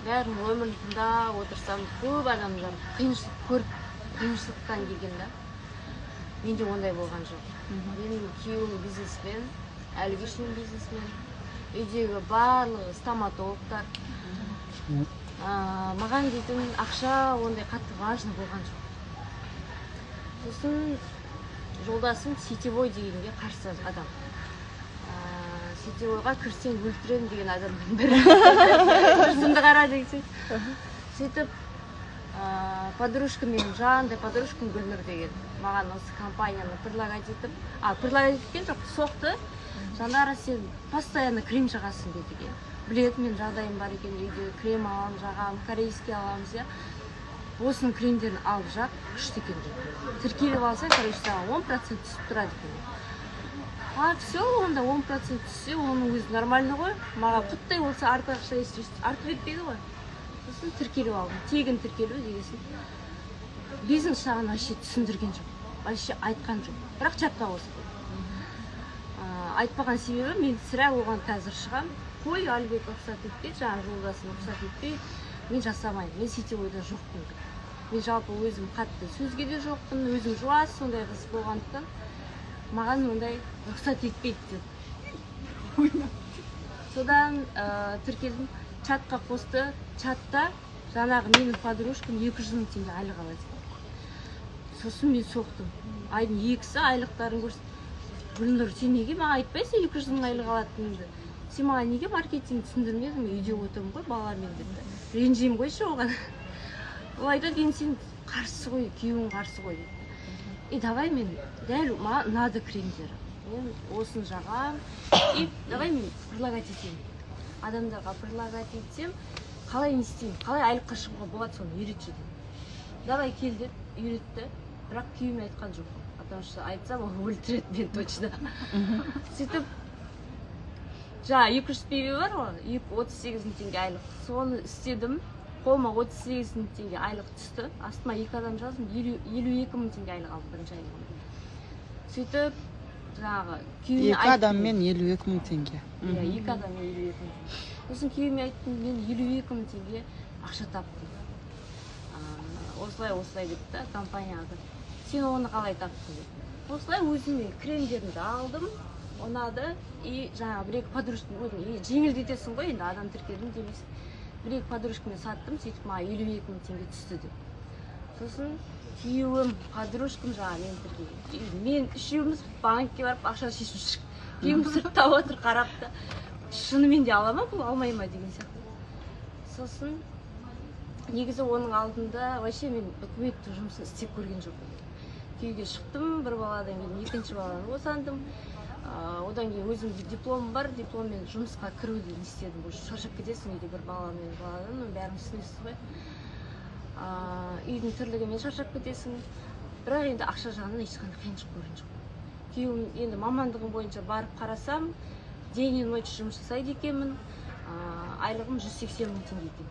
бәрін өмірін тыңдап отырсам, көп адамдар қиыншылық көріп, қиыншылықтан келген да. Менде ондай болған жоқ. Менің күйеуім бизнесмен, әліге шейін бизнесмен. Үйдегі барлығы стоматологтар. Маған дейтін ақша ондай қатты важны болған жоқ. Сосын жолдасым сетевой дегенге қарсы адам. Сетевойға кірсең өлтірем деген адамның бірі. Жүрсімді қара дегісің. Сөйтіп, подружка менің жанды, подружкам Гүлнұр деген. Маған осы компанияны предлагать етіп, еткен жоқ, соқты. Жанара, сен постоянно крем жағасың деді. Біледі, мен жағдайым бар екен, үйде крем алам, жағам, корейский аламыз, я. Осының кремдерін алып жақ, күшті екен дейді. Тіркеліп алсаң, короче, саған 10% түсіп тұрады екен. Все, онда 10% түссе, оның өзі нормальны ғой. Маған құттай болса, артық ақша артып етпейді ғой. Сосын тіркеліп алдым. Тегін тіркелу дегесін. Бизнес жағын вообще түсіндірген жоқ. Вообще айтқан жоқ. Бірақ чатқа осы. Айтпаған себебі, мен сірә оған қазір шығам. Қой, Әлбек рұқсат етпейді, жаңа жолдасын рұқсат етпейді. Мен жасамайын, мен сетевойда жоқпын. Мен жалпы өзім қатты сөзге де жоқпын, өзім жуас, сондай қыз болғандықтан. Маған ондай рұқсат етпейді деп. Содан тіркелдім, чатқа қосты. Чатта жаңағы менің подружкам 200 мың теңге айлық алады. Сосын мен соқтым. Айдың 2-сі айлықтарын көрсетті. Гүлнұр, сен неге маған айтпайсың 200 мың айлық алатынымды? Сен маған неге маркетинг түсіндірмедің? Үйде отырмын ғой балалармен деді. Ренжим қойшы оған. Ол айтады, енді сен қарсы ғой, күйеуің қарсы ғой деді. Давай мен дәл маған надо кремдер. Мен осын жағам. Давай мен предлагать етейін. Адамдарға предлагать етсем, қалай не істеймін? Қалай айлыққа шығуға болады, соны үйретші деді. Давай кел деді, үйретті. Бірақ күйеуіме айтқан жоқ. Потому что айтсам, ол өлтіреді мен точно. Сөйтіп, жаңа 200 пиве бар ғой, 38 мың теңге айлық. Соны істедім, қолыма 38 мың теңге айлық түсті. Астыма 2 адам жаздым, 52 мың теңге айлық алып бірінші айлығым. Сөйтіп, жаңағы күйеуіме айттым. 2 адаммен 52 мың теңге. 2 адаммен 52 мың теңге. Сосын күйеуіме айттым, мен 52 мың теңге ақша таптым. Осылай депті компанияға. Сен оны қалай таптың деп. Осылай өзіме кремдерімді алдым, ұнады, и жаңағы бір-екі подружкам жеңілдетесің ғой, енді адам тіркелдім демейсің. Бір-екі подружкамен саттым, сөйтіп маған 52 мың теңге түсті деп. Сосын күйеуім, подружкам жаңағы мен тіркелдім. Мен үшеуміз банкке барып ақша шешіп шықтық. Күйеуім сыртта отыр қарап та, шынымен де ала ма, бұл алмай ма деген сияқты. Сосын негізі оның алдында вообще мен үкіметтің жұмысын істеп көрген жоқпын. Күйеуге шықтым, бір баладан кейін екінші баланы босандым. Одан кейін өзімде дипломым бар, дипломмен жұмысқа кіруді істедім. Шаршап кетесің үйде бір баламен баладан, бәрін түсінесіз ғой. Үйдің тірлігімен шаршап кетесің. Бірақ енді ақша жағынан ешқандай қиыншылық көрген жоқ. Күйеуім енді мамандығым бойынша барып қарасам, день и ночь жұмыс жасайды екенмін. Айлығым 180 мың теңге екен.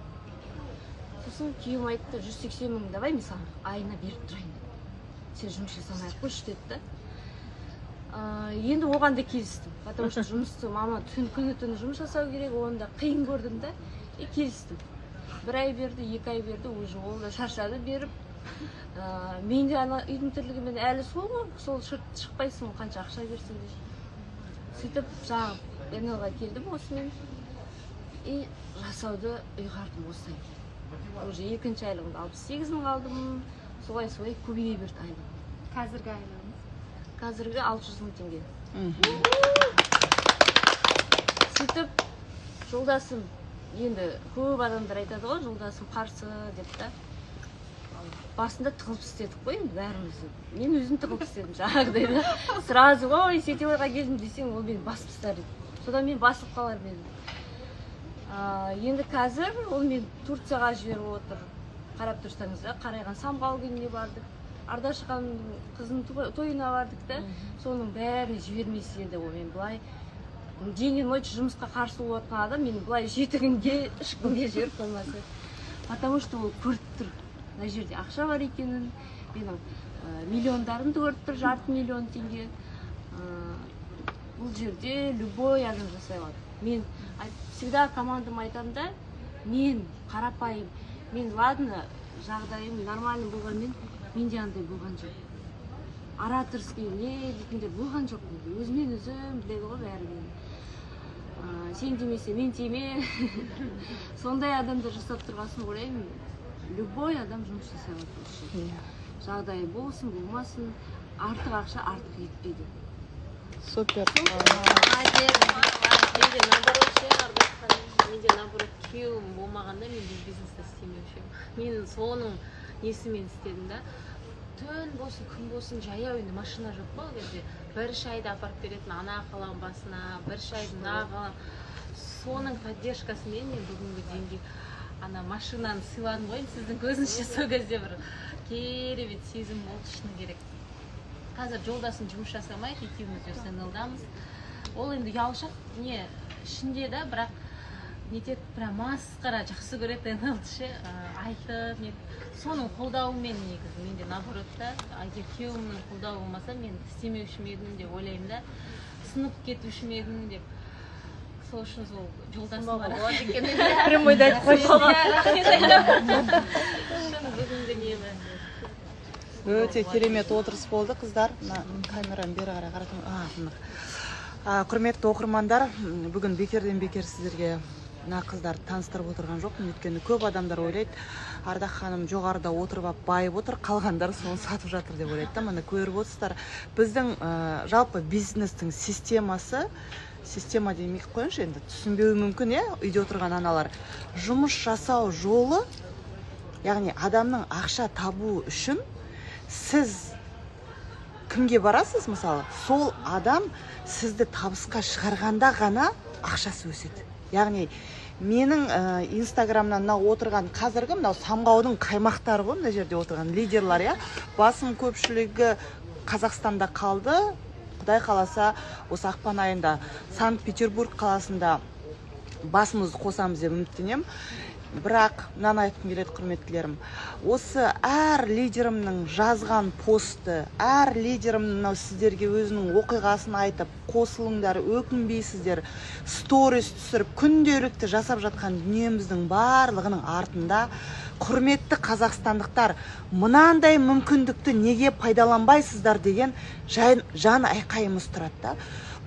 Сосын күйеуім айтты, 180 мың давай мен саған айына беріп тұрайын. Сен жұмыс жасамай-ақ қойшы деді. Енді оған да келістім. Потому что жұмысты мама күні-түні жұмыс жасау керек, оны да қиын көрдім да, келістім. 1 ай берді, 2 ай берді, уже ол да шаршады беріп. Мен де ана үйдің тірлігімен әлі сол ғой, сол шықпайсың қанша ақша берсің де. Сөйтіп жаңағы НЛ-ға келдім осымен. И жасауды ұйғардым осылай. Уже екінші айлығымды 68 мың алдым. Солай көбейе берді айлығым. Қазіргі айлығыңыз? Қазіргі 600 мың теңге. Сөйтіп, жолдасым, енді көп адамдар айтады ғой, жолдасым қарсы деп та. Басында тығылып істедік қой, енді бәрімізді. Мен өзім тығылып істедім жаңағыдай да. Сразу ой, сетевойға келдім десең, ол мені басып тастар еді. Содан мен басып қалар едім. Енді қазір ол мен Турцияға жіберіп отыр. Қарап тұрсаңыз, Қарайған Самғау күніне бардық. Ардашқан қызының тойына бардық та. Соның бәрін жібермесе еді ол мен былай. День и ночь жұмысқа қарсы болатын адам мен былай 7 күнге, 3 күнге жіберіп қоймасы. Потому что ол көріп тұр. Мына жерде ақша бар екенін, менің миллиондарымды көріп тұр, 500 000 теңге. Бұл жерде любой адам жасай алады. Мен всегда командам айтамын да, мен қарапайым, мен ладно жағдайым нормальный болғанмен менде андай болған жоқ. Ораторский не дейтіндер болған жоқ менде. Өзімен өзім біледі ғой бәрі. Сен демесе мен тиме. Сондай адамдар жасап тұрғасын ойлаймын. Любой адам жұмыс жасай алады. Жағдайы болсын, болмасын, артық ақша артық етпейді. Супер. Менде наоборот күйеуім болмағанда мен бизнесті істемеуші едім. Мен соның несімен істедім да. Түн болсын, күн болсын, жаяу енді машина жоқ па ол кезде. Бір шайды апарып беретін ана қалам басына, бір шайды мына қалам. Соның поддержкасымен мен бүгінгі дейінге ана машинаны сыйладым ғой. Сіздің көзіңізше сол кезде бір керемет сезім болды, шыны керек. Қазір жолдасын жұмыс жасамайды, екеуміз СНЛ-дамыз. Ол енді ұялшақ, не ішінде да, бірақ не тек прям масқара жақсы көреді НЛ-ше, айтып, не соның қолдауымен негізі менде наоборот та, егер күйеуімнің қолдауы болмаса мен істемеуші едім деп ойлаймын да, сынып кетуші едім деп. Сол үшін сол жолдасым бар. Прямойда айтып қойшы. Бүгінгі нені. Өте керемет отырыс болды, қыздар. Камераны бері қарай қаратым. Құрметті оқырмандар, бүгін бекерден бекер сіздерге қыздар таныстырып отырған жоқпын, өйткені көп адамдар ойлайды, Ардақ ханым жоғарыда отырып байып отыр, қалғандар соны сатып жатыр деп ойлайды. Міне көріп отырсыздар, біздің жалпы бизнестің системасы, система демек қойыншы, енді түсінбеуі мүмкін, үйде отырған аналар. Жұмыс жасау жолы, яғни адамның ақша табу үшін сіз кімге барасыз, мысалы, сол адам сізді табысқа шығарғанда ғана ақшасы өседі. Яғни менің инстаграмнан мынау отырған қазіргі мынау самғаудың қаймақтары ғой, мына жерде отырған лидерлар, басым көпшілігі Қазақстанда қалды. Құдай қаласа осы ақпан айында Санкт-Петербург қаласында басымызды қосамыз деп үміттенемін. Бірақ мынаны айтқым келеді, құрметтілерім. Осы әр лидерімнің жазған посты, әр лидерімнің сіздерге өзінің оқиғасын айтып, қосылыңдар, өкінбейсіздер, сторис түсіріп, күнделікті жасап жатқан дүниеміздің барлығының артында құрметті қазақстандықтар, мынандай мүмкіндікті неге пайдаланбайсыздар деген жан айқайымыз тұрады.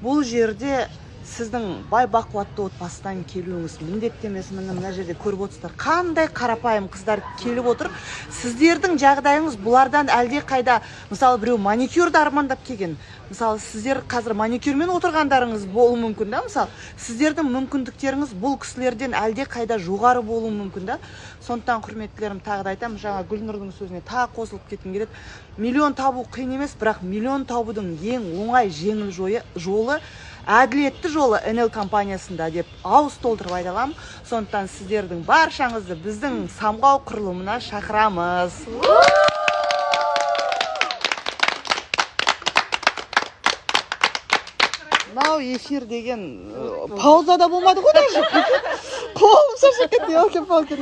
Бұл жерде сіздің бай бақуатты отбасыдан келуіңіз міндетті емес. Мына жерде көріп отырсыздар, қандай қарапайым қыздар келіп отыр. Сіздердің жағдайыңыз бұлардан әлде қайда, мысалы біреу маникюрді армандап келген. Мысалы сіздер қазір маникюрмен отырғандарыңыз болуы мүмкін да, мысалы сіздердің мүмкіндіктеріңіз бұл кісілерден әлде қайда жоғары болуы мүмкін да. Сондықтан құрметтілерім, тағы да айтамын, жаңа Гүлнұрдың сөзіне тағы қосылып кеткім келеді. Миллион табу қиын емес, бірақ миллион табудың ең оңай жеңіл жолы әділетті жолы НЛ компаниясында деп ауыз толтырып айта аламын. Сондықтан сіздердің баршаңызды біздің самғау құрылымына шақырамыз. Мынау эфир деген паузада болмады ғой даже. Қолым шаршап кетті, елки-палки.